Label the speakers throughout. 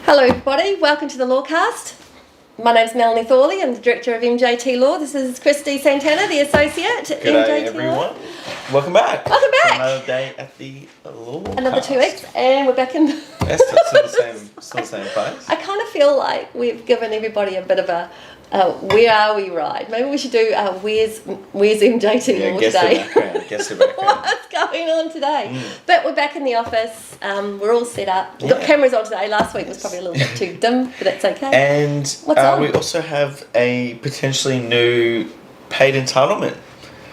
Speaker 1: Hello everybody, welcome to the LawCast. My name's Melanie Thorley, I'm the Director of MJT Law. This is Chris Associate, the Associate at
Speaker 2: G'day
Speaker 1: MJT
Speaker 2: everyone.
Speaker 1: Law.
Speaker 2: Welcome back.
Speaker 1: Welcome back.
Speaker 2: Another day at the LawCast.
Speaker 1: Another 2 weeks and we're back in...
Speaker 2: Yes, still the same place.
Speaker 1: I kind of feel like we've given everybody a bit of a where are we ride. Maybe we should do where's MJT Law today.
Speaker 2: Guess the background.
Speaker 1: What's going on today? But we're back in the office. We're all set up. We've got cameras on today. Last week was probably a little bit too dim, but that's okay.
Speaker 2: And
Speaker 1: What's on?
Speaker 2: we also have a potentially new paid entitlement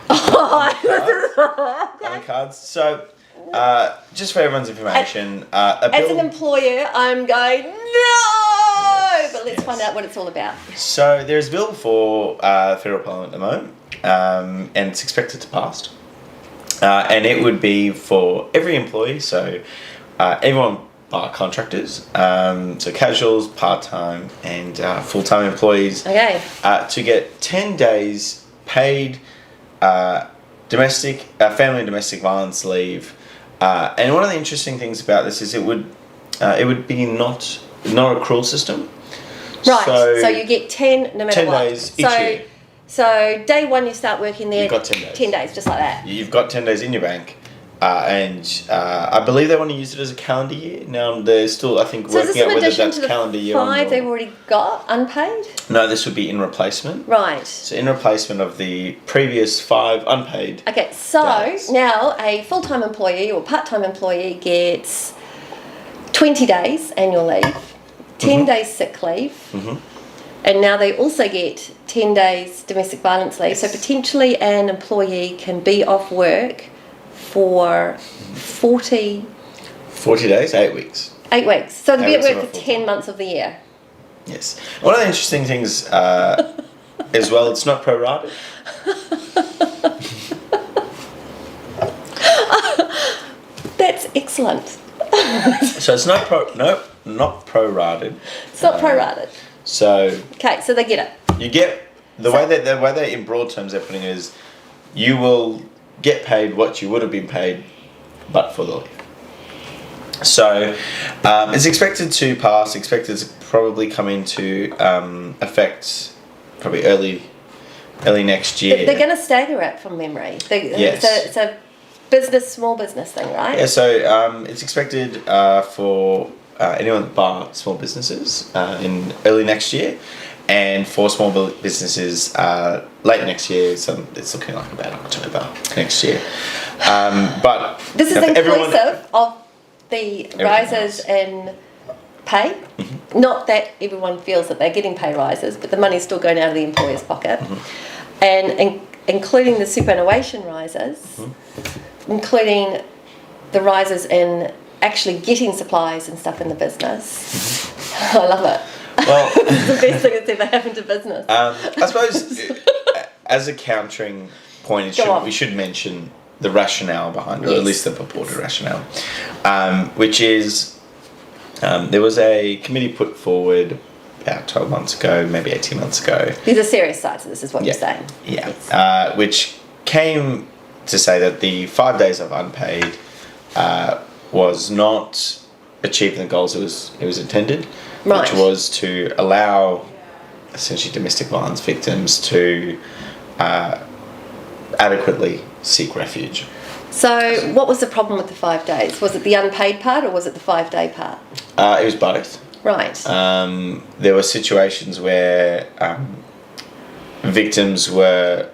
Speaker 2: on the cards. So, just for everyone's information,
Speaker 1: as an employer, I'm going, no! But let's find out what it's all about.
Speaker 2: So there's a bill for Federal Parliament at the moment, and it's expected to pass. And it would be for every employee, so everyone bar contractors, so casuals, part-time and full-time employees, to get 10 days paid family and domestic violence leave. And one of the interesting things about this is it would be not a accrual system.
Speaker 1: Right, so you get 10 no matter
Speaker 2: 10
Speaker 1: what.
Speaker 2: days each year.
Speaker 1: So day one you start working there.
Speaker 2: You've got 10 days.
Speaker 1: 10 days, just like that.
Speaker 2: You've got 10 days in your bank. And I believe they want to use it as a calendar year. Now they're still, I think, working out whether that's calendar year or not.
Speaker 1: 5 they've already got unpaid?
Speaker 2: No, this would be in replacement.
Speaker 1: Right.
Speaker 2: So in replacement of the previous 5 unpaid.
Speaker 1: Okay, so
Speaker 2: days.
Speaker 1: now a full-time employee or part-time employee gets 20 days annual leave, 10 days sick leave, and now they also get 10 days domestic violence leave. So potentially an employee can be off work for 40
Speaker 2: days, 8 weeks.
Speaker 1: 8 weeks. So they'll be at
Speaker 2: 8 weeks
Speaker 1: work
Speaker 2: of
Speaker 1: for
Speaker 2: a
Speaker 1: 10 months of the year.
Speaker 2: Yes. One of the interesting things as well, it's not prorated.
Speaker 1: That's excellent.
Speaker 2: So it's not not prorated.
Speaker 1: It's not prorated.
Speaker 2: So
Speaker 1: Okay, so they get it.
Speaker 2: you get the way that in broad terms they're putting it is you will get paid what you would have been paid but for the leave. So it's expected to pass, expected to probably come into effect probably early next year.
Speaker 1: They're going to stagger it from memory.
Speaker 2: Yes.
Speaker 1: It's a small business thing, right?
Speaker 2: Yeah, so it's expected for anyone bar small businesses in early next year, and for small businesses late next year. So it's looking like about October next year. But
Speaker 1: this is inclusive of the rises in pay. Not that everyone feels that they're getting pay rises, but the money's still going out of the employer's pocket, and including the superannuation rises, including the rises in actually getting supplies and stuff in the business. I love it.
Speaker 2: Well,
Speaker 1: it's the best thing that's ever happened to business.
Speaker 2: I suppose as a countering point, we should mention the rationale behind it, or at least the purported rationale, which is there was a committee put forward about 12 months ago, maybe 18 months ago.
Speaker 1: These are serious sides, this is what you're saying.
Speaker 2: Yeah,
Speaker 1: Yes.
Speaker 2: which came to say that the 5 days of unpaid was not achieving the goals it was intended, which was to allow essentially domestic violence victims to adequately seek refuge.
Speaker 1: So what was the problem with the 5 days? Was it the unpaid part or was it the 5 day part?
Speaker 2: It was both.
Speaker 1: Right.
Speaker 2: There were situations where victims were...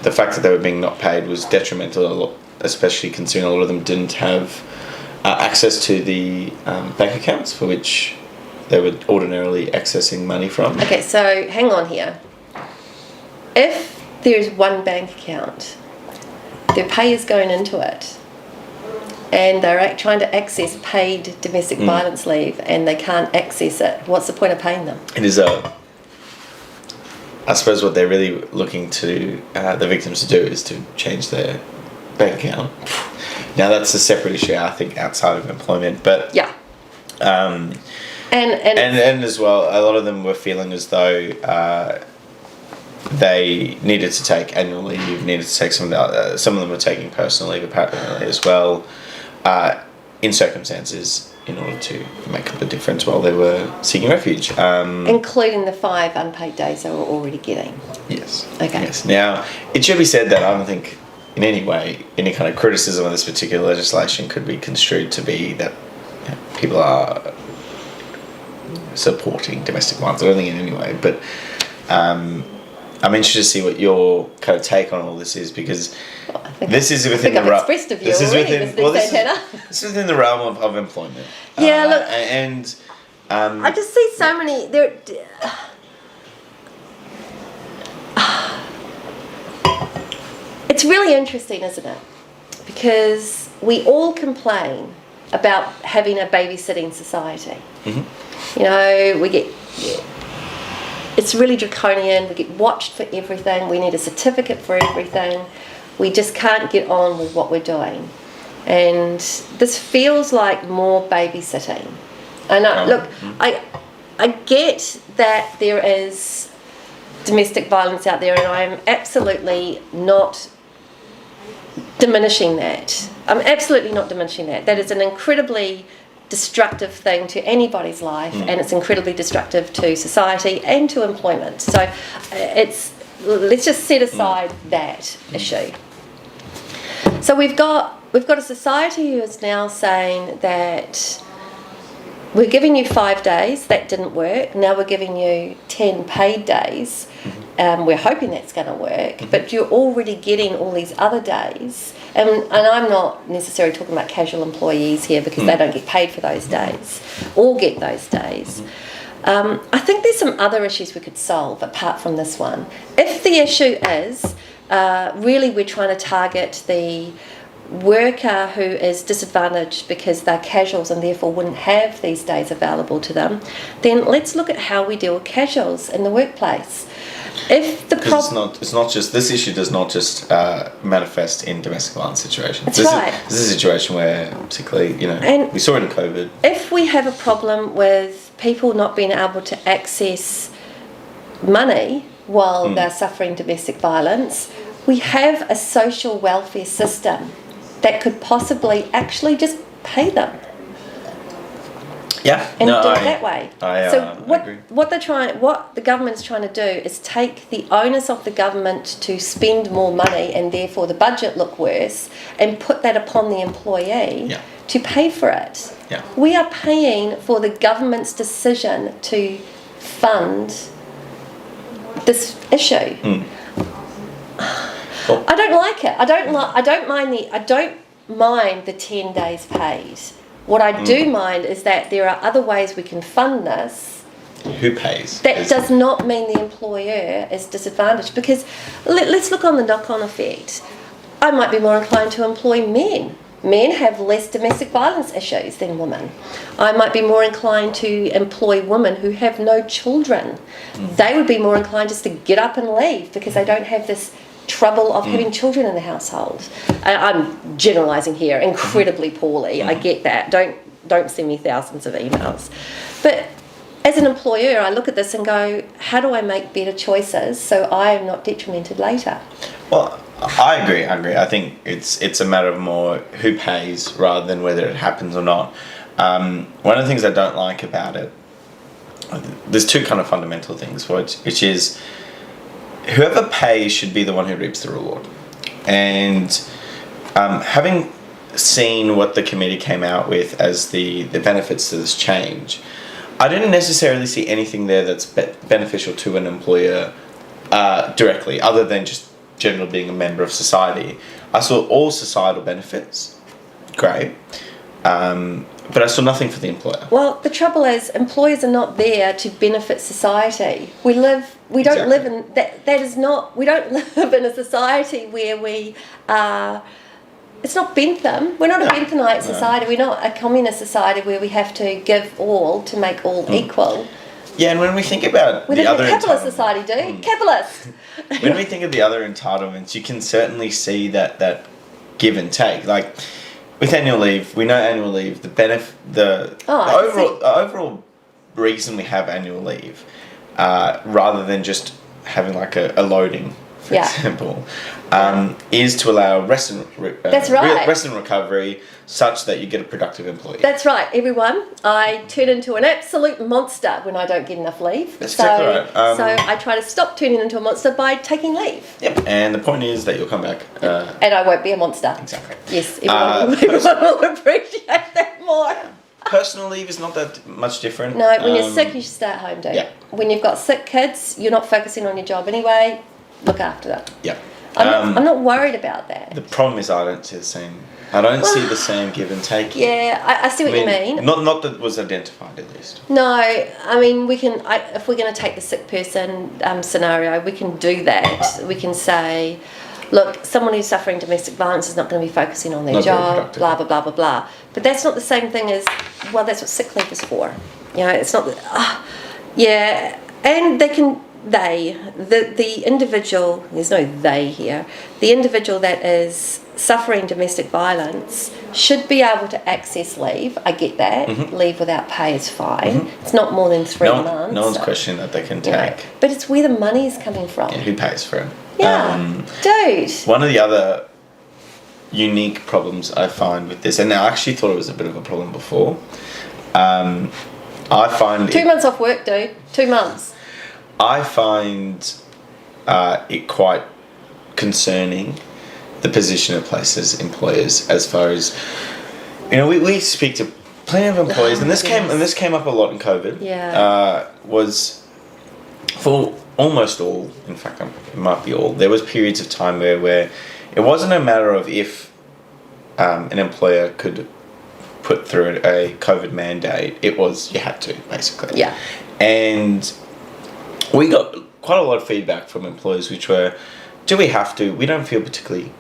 Speaker 2: the fact that they were being not paid was detrimental, especially considering a lot of them didn't have access to the bank accounts for which they were ordinarily accessing money from.
Speaker 1: Okay, so hang on here. If there's one bank account, their pay is going into it, and they're trying to access paid domestic violence leave and they can't access it, what's the point of paying them?
Speaker 2: It is I suppose what they're really looking to the victims to do is to change their bank account. Now that's a separate issue, I think, outside of employment, but
Speaker 1: yeah. And
Speaker 2: as well, a lot of them were feeling as though they needed to take annual leave, needed to take some of them were taking personal leave apparently as well, in circumstances in order to make up the difference while they were seeking refuge.
Speaker 1: Including the 5 unpaid days they were already getting.
Speaker 2: Yes.
Speaker 1: Okay.
Speaker 2: Yes. Now, it should be said that I don't think in any way any kind of criticism of this particular legislation could be construed to be that people are supporting domestic violence. I don't think in any way, but I'm interested to see what your kind of take on all this is, because this is within the realm. This is within the realm of employment.
Speaker 1: Yeah, look,
Speaker 2: and
Speaker 1: I just see so many there. It's really interesting, isn't it? Because we all complain about having a babysitting society.
Speaker 2: Mm-hmm.
Speaker 1: You know, it's really draconian. We get watched for everything. We need a certificate for everything. We just can't get on with what we're doing. And this feels like more babysitting. And I get that there is domestic violence out there, and I'm absolutely not diminishing that. I'm absolutely not diminishing that. That is an incredibly destructive thing to anybody's life, and it's incredibly destructive to society and to employment. So let's just set aside that issue. So we've got a society who is now saying that we're giving you 5 days, that didn't work, now we're giving you 10 paid days. We're hoping that's going to work, but you're already getting all these other days. And I'm not necessarily talking about casual employees here, because they don't get paid for those days or get those days. I think there's some other issues we could solve apart from this one. If the issue is really we're trying to target the worker who is disadvantaged because they're casuals and therefore wouldn't have these days available to them, then let's look at how we deal with casuals in the workplace. If the
Speaker 2: it's not just this issue does not just manifest in domestic violence situations.
Speaker 1: That's
Speaker 2: this
Speaker 1: right.
Speaker 2: This is a situation where, particularly, we saw it in COVID.
Speaker 1: If we have a problem with people not being able to access money while they're suffering domestic violence, we have a social welfare system that could possibly actually just pay them.
Speaker 2: Yeah,
Speaker 1: and do it that way.
Speaker 2: I agree.
Speaker 1: What the government's trying to do is take the onus of the government to spend more money and therefore the budget look worse, and put that upon the employee to pay for it.
Speaker 2: Yeah.
Speaker 1: We are paying for the government's decision to fund this issue.
Speaker 2: Well,
Speaker 1: I don't like it. I don't mind the 10 days paid. What I do mind is that there are other ways we can fund this.
Speaker 2: Who pays?
Speaker 1: That does not mean the employer is disadvantaged, because let's look on the knock-on effect. I might be more inclined to employ men. Men have less domestic violence issues than women. I might be more inclined to employ women who have no children. They would be more inclined just to get up and leave because they don't have this trouble of having children in the household. I'm generalising here incredibly poorly. I get that. Don't send me thousands of emails. But as an employer, I look at this and go, how do I make better choices so I am not detrimented later?
Speaker 2: Well, I agree. I think it's a matter of more who pays rather than whether it happens or not. One of the things I don't like about it, there's two kind of fundamental things for it, which is whoever pays should be the one who reaps the reward. And having seen what the committee came out with as the benefits to this change, I didn't necessarily see anything there that's beneficial to an employer directly, other than just generally being a member of society. I saw all societal benefits, great, but I saw nothing for the employer.
Speaker 1: Well, the trouble is, employers are not there to benefit society. We don't live in that is not. We don't live in a society where we are. It's not Bentham. We're not a Benthamite society. We're not a communist society where we have to give all to make all equal.
Speaker 2: Yeah, and when we think about
Speaker 1: the other capitalist society, dude, capitalist.
Speaker 2: When we think of the other entitlements, you can certainly see that give and take. Like with annual leave, we know annual leave. The overall reason we have annual leave, rather than just having like a loading, for example, is to allow rest and recovery, such that you get a productive employee.
Speaker 1: That's right, everyone. I turn into an absolute monster when I don't get enough leave.
Speaker 2: That's exactly right.
Speaker 1: So I try to stop turning into a monster by taking leave.
Speaker 2: Yep. And the point is that you'll come back.
Speaker 1: And I won't be a monster.
Speaker 2: Exactly.
Speaker 1: Yes, everyone will appreciate that more.
Speaker 2: Personal leave is not that much different.
Speaker 1: No, when you're sick, you should stay at home, dude.
Speaker 2: Yeah.
Speaker 1: When you've got sick kids, you're not focusing on your job anyway. Look after them.
Speaker 2: Yeah.
Speaker 1: I'm not worried about that.
Speaker 2: The problem is I don't see the same. I don't see the same give and take.
Speaker 1: Yeah, I see what you mean.
Speaker 2: Not that was identified at least.
Speaker 1: No, I mean we can. If we're going to take the sick person scenario, we can do that. We can say, look, someone who's suffering domestic violence is not going to be focusing on their
Speaker 2: Not very
Speaker 1: job.
Speaker 2: productive.
Speaker 1: Blah blah blah blah blah. But that's not the same thing as well. That's what sick leave is for. You know, it's not. Yeah, and they can. The individual, there's no they here, the individual that is suffering domestic violence should be able to access leave. I get that.
Speaker 2: Mm-hmm.
Speaker 1: Leave without pay is fine. It's not more than 3 months.
Speaker 2: No one's questioning that they can
Speaker 1: You know,
Speaker 2: take.
Speaker 1: but it's where the money is coming from.
Speaker 2: Yeah, who pays for it?
Speaker 1: Yeah, dude.
Speaker 2: One of the other unique problems I find with this, and I actually thought it was a bit of a problem before, I find
Speaker 1: 2 months off work, dude. 2 months.
Speaker 2: I find it quite concerning, the position it places employers as far as, you know, we speak to plenty of employees, and this came up a lot in COVID.
Speaker 1: Yeah.
Speaker 2: Was for almost all, in fact, it might be all. There was periods of time where it wasn't a matter of if an employer could put through a COVID mandate. It was you had to, basically.
Speaker 1: Yeah.
Speaker 2: And we got quite a lot of feedback from employers, which were, do we have to? We don't feel particularly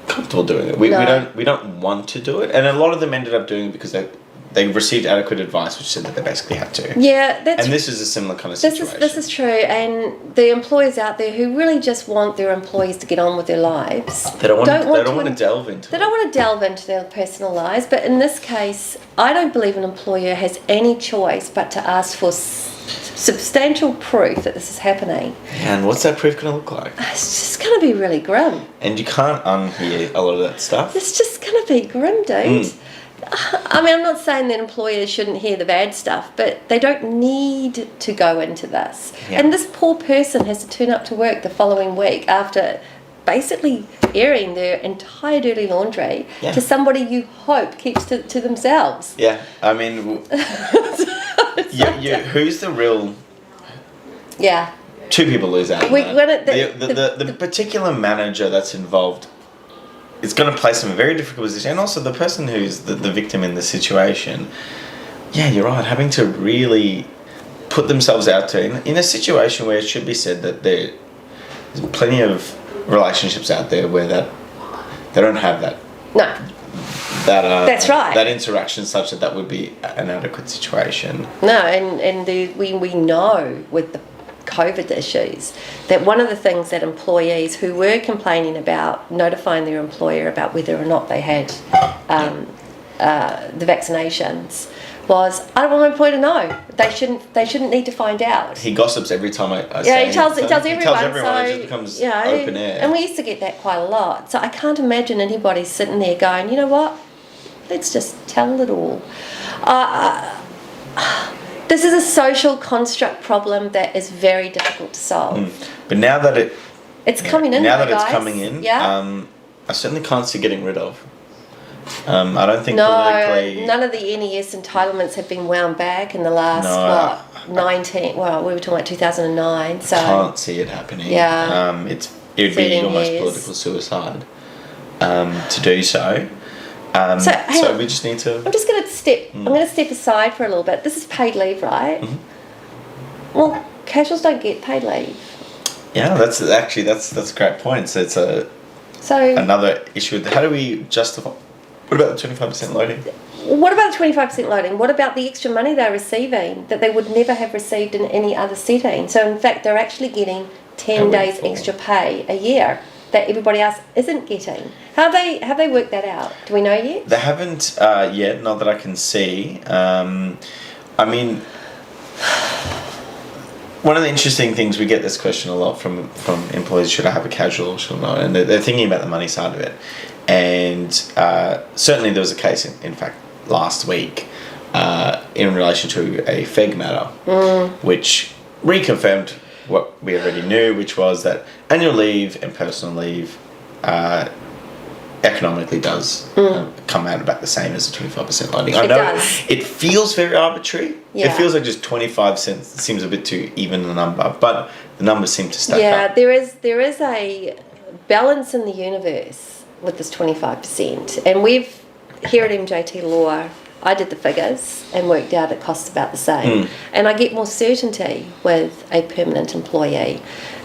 Speaker 2: comfortable doing it. We don't want to do it. And a lot of them ended up doing it because they received adequate advice, which said that they basically had to.
Speaker 1: Yeah,
Speaker 2: and this is a similar kind of situation.
Speaker 1: This is true, and the employers out there who really just want their employees to get on with their lives.
Speaker 2: They don't want to delve into it.
Speaker 1: They don't want to delve into their personal lives, but in this case, I don't believe an employer has any choice but to ask for substantial proof that this is happening.
Speaker 2: And what's that proof going to look like?
Speaker 1: It's just going to be really grim.
Speaker 2: And you can't unhear a lot of that stuff.
Speaker 1: It's just going to be grim, dude. I mean, I'm not saying that employers shouldn't hear the bad stuff, but they don't need to go into this.
Speaker 2: Yeah.
Speaker 1: And this poor person has to turn up to work the following week after basically airing their entire dirty laundry to somebody you hope keeps to themselves.
Speaker 2: Yeah, I mean, who's the real...
Speaker 1: Yeah.
Speaker 2: Two people lose out on that. The particular manager that's involved, it's going to place them in a very difficult position. And also the person who's the victim in the situation, yeah, you're right, having to really put themselves out there in a situation where it should be said that there's plenty of relationships out there where they don't have that.
Speaker 1: No. That's right.
Speaker 2: That interaction such that would be an adequate situation.
Speaker 1: No, and we know with the COVID issues that one of the things that employees who were complaining about notifying their employer about whether or not they had the vaccinations was, I don't want my employer to know. They shouldn't need to find out.
Speaker 2: He gossips every time I say
Speaker 1: yeah, he tells everyone.
Speaker 2: He tells everyone, it just becomes open air.
Speaker 1: And we used to get that quite a lot. So I can't imagine anybody sitting there going, you know what, let's just tell it all. This is a social construct problem that is very difficult to solve.
Speaker 2: But now that
Speaker 1: it's coming in,
Speaker 2: I certainly can't see getting rid of. I don't think politically...
Speaker 1: none of the NES entitlements have been wound back in the last, 19... Well, we were talking about 2009, so...
Speaker 2: Can't see it happening.
Speaker 1: Yeah.
Speaker 2: It would be almost political suicide to do so. So we just need to...
Speaker 1: I'm just going to step aside for a little bit. This is paid leave, right? Mm-hmm. Well, casuals don't get paid leave.
Speaker 2: Yeah, that's a great point. So it's another issue. How do we justify... What about the 25% loading?
Speaker 1: What about the 25% loading? What about the extra money they're receiving that they would never have received in any other setting? So in fact, they're actually getting 10 days extra pay a year that everybody else isn't getting. Have they worked that out? Do we know yet?
Speaker 2: They haven't yet, not that I can see. I mean, one of the interesting things, we get this question a lot from employees, should I have a casual or should I not? And they're thinking about the money side of it. And certainly there was a case, in fact, last week in relation to a FEG matter, which reconfirmed what we already knew, which was that annual leave and personal leave economically does come out about the same as a 25% loading. I know
Speaker 1: does.
Speaker 2: it feels very arbitrary.
Speaker 1: Yeah.
Speaker 2: It feels like just 25 cents seems a bit too even a number, but the numbers seem to stack up.
Speaker 1: There is a balance in the universe with this 25%, and we've here at MJT Law, I did the figures and worked out it costs about the same, and I get more certainty with a permanent employee.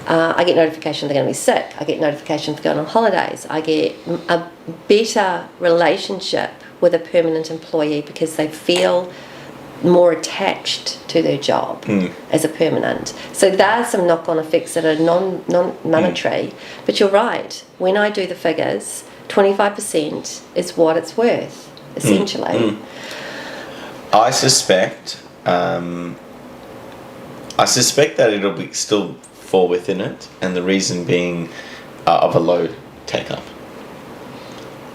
Speaker 1: I get notification they're going to be sick. I get notification for going on holidays. I get a better relationship with a permanent employee because they feel more attached to their job as a permanent. So there are some knock-on effects that are non-monetary. But you're right. When I do the figures, 25% is what it's worth, essentially.
Speaker 2: I suspect that it'll be still fall within it, and the reason being of a low take-up.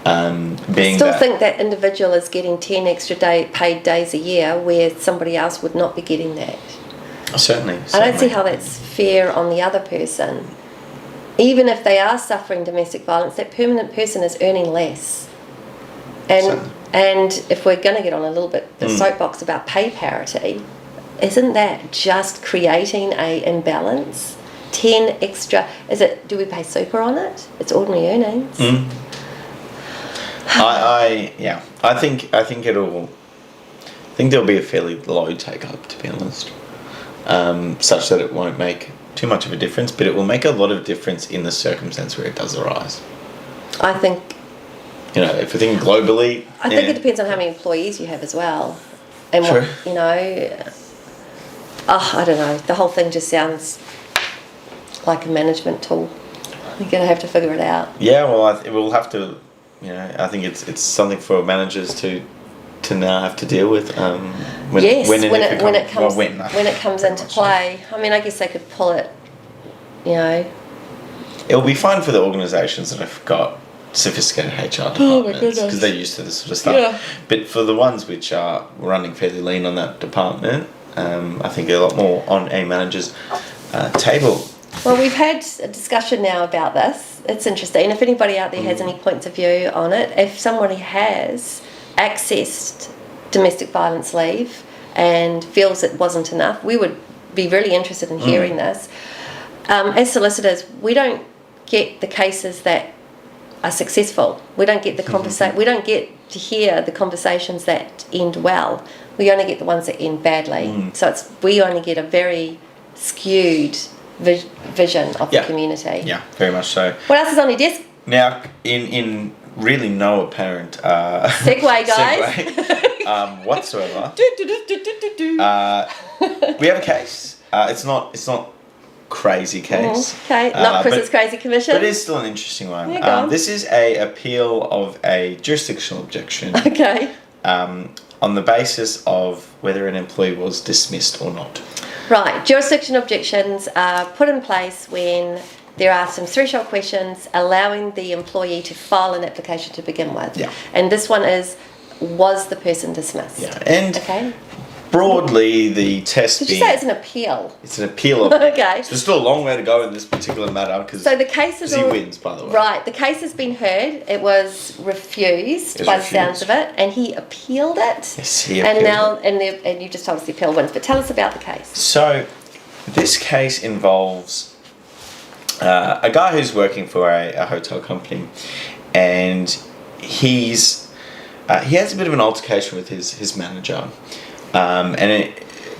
Speaker 1: I still think that individual is getting 10 extra paid days a year where somebody else would not be getting that.
Speaker 2: Certainly.
Speaker 1: I don't see how that's fair on the other person. Even if they are suffering domestic violence, that permanent person is earning less. And if we're going to get on a little bit the soapbox about pay parity, isn't that just creating a imbalance? 10 extra, do we pay super on it? It's ordinary earnings.
Speaker 2: I think there'll be a fairly low take up, to be honest, such that it won't make too much of a difference, but it will make a lot of difference in the circumstance where it does arise.
Speaker 1: I think,
Speaker 2: if we think globally,
Speaker 1: I think it depends on how many employees you have as well, and
Speaker 2: True.
Speaker 1: I don't know. The whole thing just sounds like a management tool. You're gonna have to figure it out.
Speaker 2: Yeah, well, we'll have to. I think it's something for managers to now have to deal with. When it
Speaker 1: comes into play. I mean, I guess they could pull it.
Speaker 2: It'll be fine for the organisations that have got sophisticated HR departments because they're used to this sort of stuff. Yeah. But for the ones which are running fairly lean on that department, I think a lot more on a manager's table.
Speaker 1: Well, we've had a discussion now about this. It's interesting. If anybody out there has any points of view on it, if somebody has accessed domestic violence leave and feels it wasn't enough, we would be really interested in hearing this. As solicitors, we don't get the cases that are successful. We don't get the we don't get to hear the conversations that end well. We only get the ones that end badly. So we only get a very skewed vision of the community.
Speaker 2: Yeah, very much so.
Speaker 1: What else is on your desk?
Speaker 2: Now, in really no apparent
Speaker 1: segue, guys,
Speaker 2: whatsoever, we have a case. It's not crazy case.
Speaker 1: Okay, not Chris's crazy commission.
Speaker 2: But it is still an interesting one. This is a appeal of a jurisdictional objection.
Speaker 1: Okay.
Speaker 2: On the basis of whether an employee was dismissed or not.
Speaker 1: Right. Jurisdiction objections are put in place when there are some threshold questions allowing the employee to file an application to begin with.
Speaker 2: Yeah.
Speaker 1: And this one is, was the person dismissed?
Speaker 2: Yeah. And broadly, the test
Speaker 1: Did you say it's an appeal?
Speaker 2: It's an appeal of
Speaker 1: okay.
Speaker 2: So there's still a long way to go in this particular matter because
Speaker 1: the case is
Speaker 2: he wins, by the way.
Speaker 1: Right. The case has been heard. It was refused by the sounds of it, and he appealed it.
Speaker 2: Yes, he appealed
Speaker 1: it. And you just told us the appeal wins, but tell us about the case.
Speaker 2: So this case involves a guy who's working for a hotel company, and he has a bit of an altercation with his manager.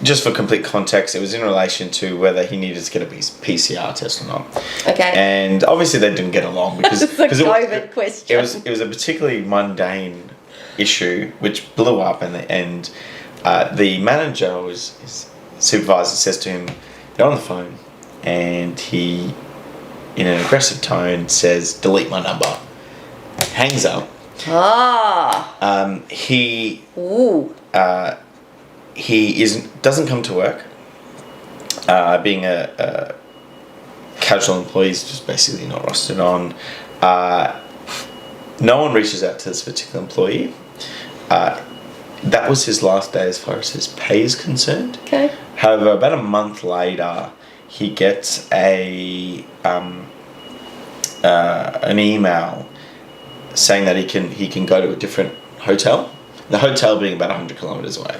Speaker 2: Just for complete context, it was in relation to whether he needed to get a PCR test or not.
Speaker 1: Okay.
Speaker 2: And obviously they didn't get along because
Speaker 1: it's a COVID question.
Speaker 2: It was a particularly mundane issue which blew up, and the manager, his supervisor, says to him, "They're on the phone," and he, in an aggressive tone, says, "Delete my number." Hangs up. He doesn't come to work. Being a casual employee, he's just basically not rostered on. no one reaches out to this particular employee. That was his last day as far as his pay is concerned.
Speaker 1: Okay.
Speaker 2: However, about a month later, he gets an email saying that he can go to a different hotel. The hotel being about 100 kilometers away.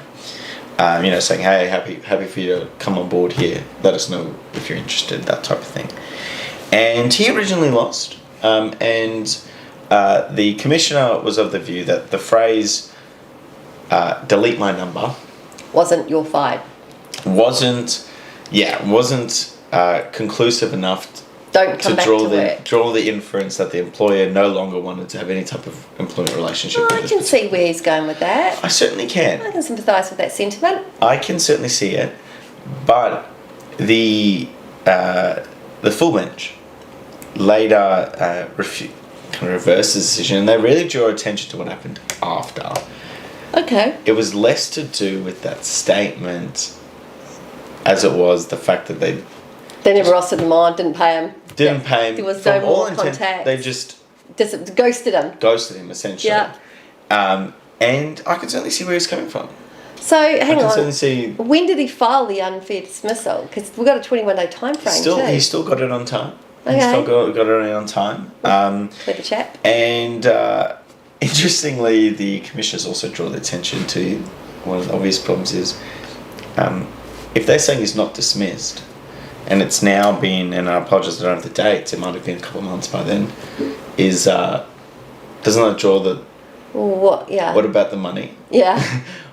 Speaker 2: Saying, hey, happy for you to come on board here. Let us know if you're interested, that type of thing. And he originally lost. The commissioner was of the view that the phrase, delete my number,
Speaker 1: wasn't your fight.
Speaker 2: Wasn't conclusive enough
Speaker 1: Don't come
Speaker 2: to
Speaker 1: back to work.
Speaker 2: draw the inference that the employer no longer wanted to have any type of employment relationship with
Speaker 1: I can see where he's going with that.
Speaker 2: I certainly can.
Speaker 1: I can sympathise with that sentiment.
Speaker 2: I can certainly see it, but the full bench later kind of reversed the decision, and they really drew attention to what happened after.
Speaker 1: Okay.
Speaker 2: It was less to do with that statement as it was the fact that they
Speaker 1: never rostered him on, didn't pay him. There was no more contact.
Speaker 2: They just
Speaker 1: ghosted him.
Speaker 2: Essentially.
Speaker 1: Yeah.
Speaker 2: And I can certainly see where he's coming from.
Speaker 1: So hang on.
Speaker 2: Certainly see.
Speaker 1: When did he file the unfair dismissal? Because we've got a 21-day time frame too.
Speaker 2: He still got it on time.
Speaker 1: Okay.
Speaker 2: He still got it on time.
Speaker 1: Clever chap.
Speaker 2: And interestingly, the commissioners also draw the attention to one of the obvious problems is if they're saying he's not dismissed, and it's now been, and I apologise I don't have the dates, it might have been a couple of months by then, doesn't that draw the...
Speaker 1: What? Yeah.
Speaker 2: What about the money?
Speaker 1: Yeah.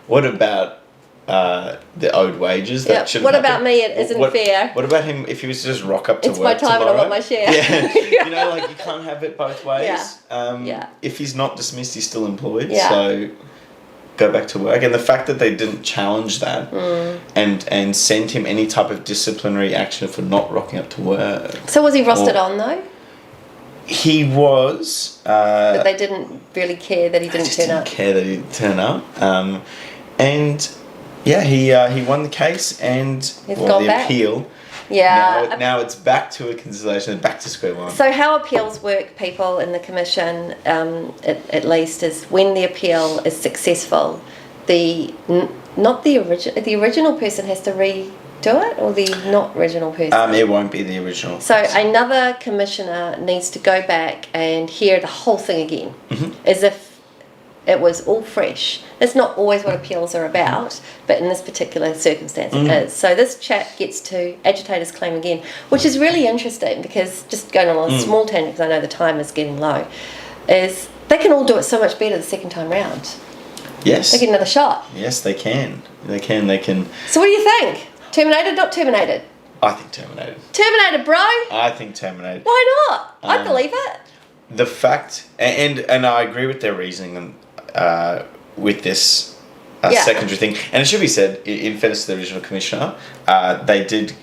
Speaker 2: What about the owed wages? That shouldn't
Speaker 1: What
Speaker 2: happen?
Speaker 1: about me? It isn't fair.
Speaker 2: What about him if he was to just rock up to
Speaker 1: it's
Speaker 2: work
Speaker 1: my time
Speaker 2: tomorrow?
Speaker 1: and I want my share.
Speaker 2: Yeah. You can't have it both ways.
Speaker 1: Yeah.
Speaker 2: If he's not dismissed, he's still employed.
Speaker 1: Yeah.
Speaker 2: So go back to work. And the fact that they didn't challenge that and send him any type of disciplinary action for not rocking up to work.
Speaker 1: So was he rostered on though?
Speaker 2: He was.
Speaker 1: But they didn't really care that he didn't turn up.
Speaker 2: Care that he didn't turn up. And yeah, he won the case and the appeal.
Speaker 1: Yeah.
Speaker 2: Now it's back to a consideration, back to square one.
Speaker 1: So how appeals work, people in the commission, at least, is when the appeal is successful, the original person has to redo it, or the not original person?
Speaker 2: It won't be the original.
Speaker 1: So another commissioner needs to go back and hear the whole thing again, as if it was all fresh. That's not always what appeals are about, but in this particular circumstance it is. So this chap gets to agitate his claim again, which is really interesting because, just going on a small tangent because I know the time is getting low, is they can all do it so much better the second time round.
Speaker 2: Yes.
Speaker 1: They get another shot.
Speaker 2: Yes, they can. They can.
Speaker 1: So what do you think? Terminated, not terminated?
Speaker 2: I think terminated.
Speaker 1: Terminated, bro!
Speaker 2: I think terminated.
Speaker 1: Why not? I believe it.
Speaker 2: The fact, and I agree with their reasoning with this secondary thing. And it should be said, in fairness to the original commissioner, they did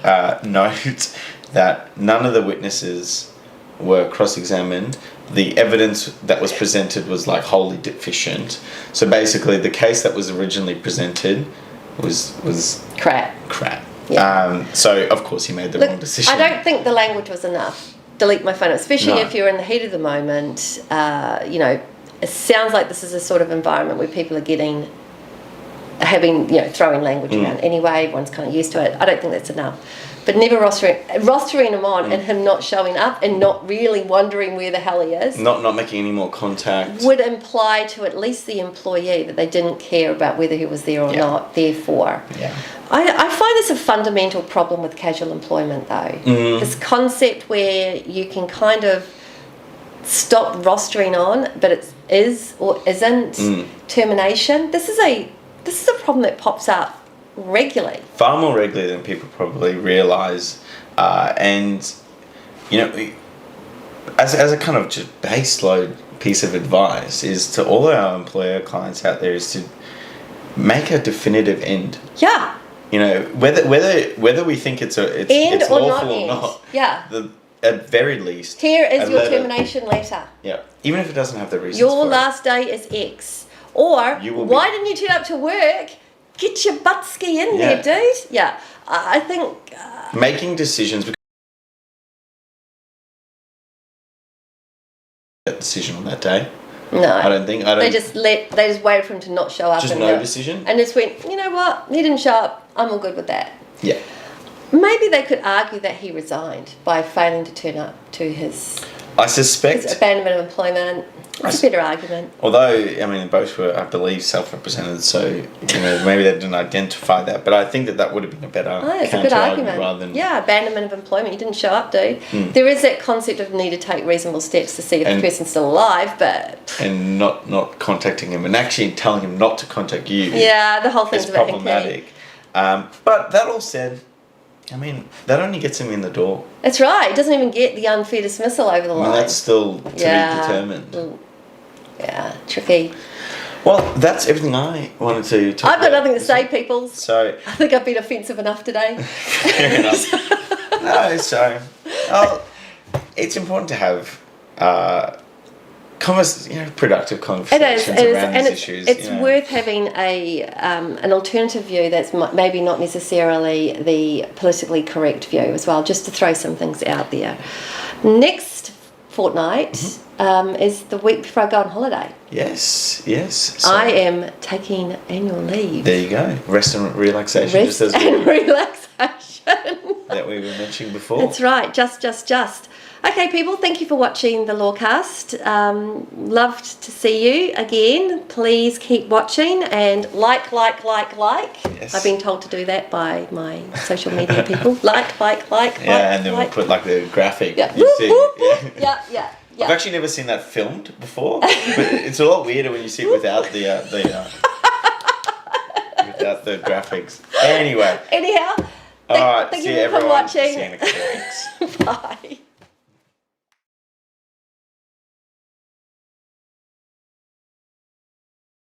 Speaker 2: note that none of the witnesses were cross-examined. The evidence that was presented was wholly deficient. So basically, the case that was originally presented was crap.
Speaker 1: Yeah.
Speaker 2: So of course he made the wrong decision.
Speaker 1: I don't think the language was enough. Delete my phone, especially if you're in the heat of the moment. It sounds like this is a sort of environment where people are throwing language around anyway. Everyone's kind of used to it. I don't think that's enough. But never rostering him on and him not showing up and not really wondering where the hell he is.
Speaker 2: Not making any more contact.
Speaker 1: Would imply to at least the employee that they didn't care about whether he was there or not, therefore.
Speaker 2: Yeah.
Speaker 1: I find this a fundamental problem with casual employment though. This concept where you can kind of stop rostering on, but it is or isn't termination. This is a problem that pops up regularly.
Speaker 2: Far more regularly than people probably realise. And, as a kind of just base load piece of advice is to all our employer clients out there is to make a definitive end.
Speaker 1: Yeah.
Speaker 2: Whether we think it's lawful or not.
Speaker 1: Yeah.
Speaker 2: At very least.
Speaker 1: Here is your termination letter.
Speaker 2: Yeah. Even if it doesn't have the reasons
Speaker 1: your
Speaker 2: for
Speaker 1: last day is X. Or, why didn't you turn up to work? Get your butt-ski in there, dude. Yeah. I think...
Speaker 2: making decisions that decision on that day.
Speaker 1: No.
Speaker 2: I don't think.
Speaker 1: They just waited for him to not show up.
Speaker 2: Just
Speaker 1: and
Speaker 2: no decision?
Speaker 1: And just went, you know what? He didn't show up. I'm all good with that.
Speaker 2: Yeah.
Speaker 1: Maybe they could argue that he resigned by failing to turn up to his
Speaker 2: I suspect...
Speaker 1: his abandonment of employment. It's a better argument.
Speaker 2: Although, I mean, both were, I believe, self-represented, so, maybe they didn't identify that. But I think that would have been a better
Speaker 1: It's a good argument.
Speaker 2: rather than...
Speaker 1: Yeah, abandonment of employment. You didn't show up, dude. There is that concept of need to take reasonable steps to see if the person's still alive, but...
Speaker 2: And not contacting him and actually telling him not to contact you.
Speaker 1: Yeah, the whole thing's
Speaker 2: is
Speaker 1: a bit
Speaker 2: problematic. But that all said, I mean, that only gets him in the door.
Speaker 1: That's right. He doesn't even get the unfair dismissal over the line.
Speaker 2: That's still to be determined.
Speaker 1: Yeah, tricky.
Speaker 2: Well, that's everything I wanted to talk
Speaker 1: I've got
Speaker 2: about.
Speaker 1: nothing to say, people.
Speaker 2: So
Speaker 1: I think I've been offensive enough today.
Speaker 2: fair enough. No, so it's important to have productive conversations around these issues.
Speaker 1: It's worth having an alternative view that's maybe not necessarily the politically correct view as well, just to throw some things out there. Next fortnight is the week before I go on holiday.
Speaker 2: Yes. So
Speaker 1: I am taking annual leave.
Speaker 2: there you go. Rest and relaxation.
Speaker 1: Rest and relaxation.
Speaker 2: that we were mentioning before.
Speaker 1: That's right. Just. Okay, people, thank you for watching the LawCast. Loved to see you again. Please keep watching and like.
Speaker 2: Yes.
Speaker 1: I've been told to do that by my social media people. Like.
Speaker 2: Yeah, and then we'll put like the graphic.
Speaker 1: Yeah.
Speaker 2: You see.
Speaker 1: Yeah.
Speaker 2: I've actually never seen that filmed before, but it's a lot weirder when you see it without without the graphics. Anyway.
Speaker 1: Anyhow,
Speaker 2: all right.
Speaker 1: thank
Speaker 2: See
Speaker 1: you
Speaker 2: you
Speaker 1: for
Speaker 2: everyone.
Speaker 1: watching.
Speaker 2: See you in a couple of weeks.
Speaker 1: Bye.